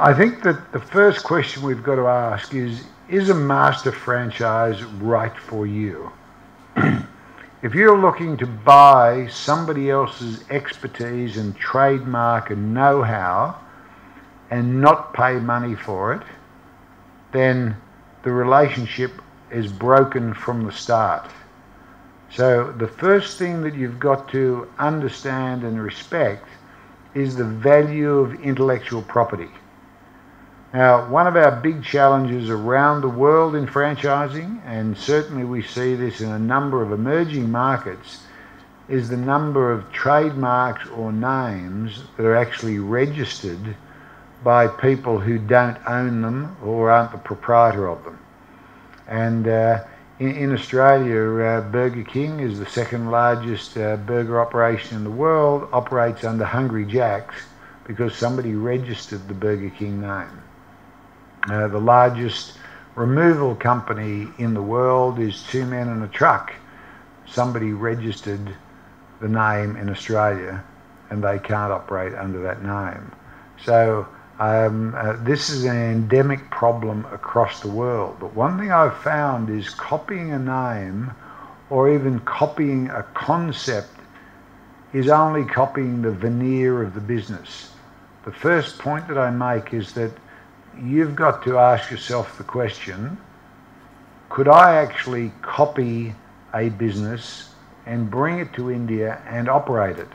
I think that the first question we've got to ask is a master franchise right for you? If you're looking to buy somebody else's expertise and trademark and know-how and not pay money for it, then the relationship is broken from the start. So the first thing that you've got to understand and respect is the value of intellectual property. Now, one of our big challenges around the world in franchising, and certainly we see this in a number of emerging markets, is the number of trademarks or names that are actually registered by people who don't own them or aren't the proprietor of them. And in Australia, Burger King is the second largest burger operation in the world, operates under Hungry Jack's because somebody registered the Burger King name. The largest removal company in the world is Two Men and a Truck. Somebody registered the name in Australia and they can't operate under that name. So this is an endemic problem across the world. But one thing I've found is copying a name or even copying a concept is only copying the veneer of the business. The first point that I make is that you've got to ask yourself the question, could I actually copy a business and bring it to India and operate it?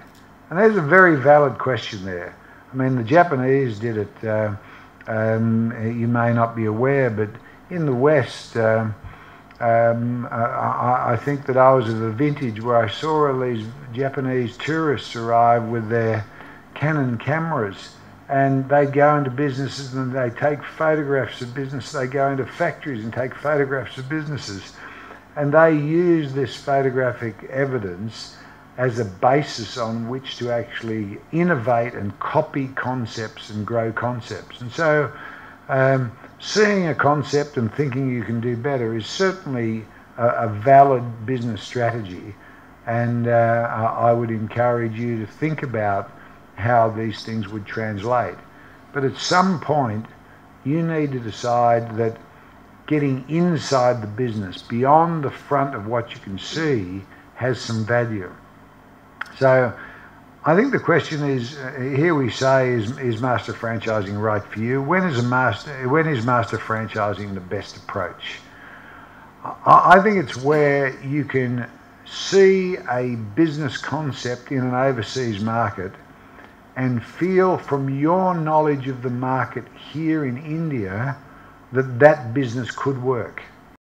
And there's a very valid question there. I mean, the Japanese did it, you may not be aware, but in the West, I think that I was at a vintage where I saw all these Japanese tourists arrive with their Canon cameras, and they'd go into businesses and they take photographs of business. They go into factories and take photographs of businesses. And they use this photographic evidence as a basis on which to actually innovate and copy concepts and grow concepts. And so seeing a concept and thinking you can do better is certainly a valid business strategy. And I would encourage you to think about how these things would translate. But at some point, you need to decide that getting inside the business, beyond the front of what you can see, has some value. So I think the question is, here we say, is master franchising right for you? When is master franchising the best approach? I think it's where you can see a business concept in an overseas market and feel from your knowledge of the market here in India that that business could work.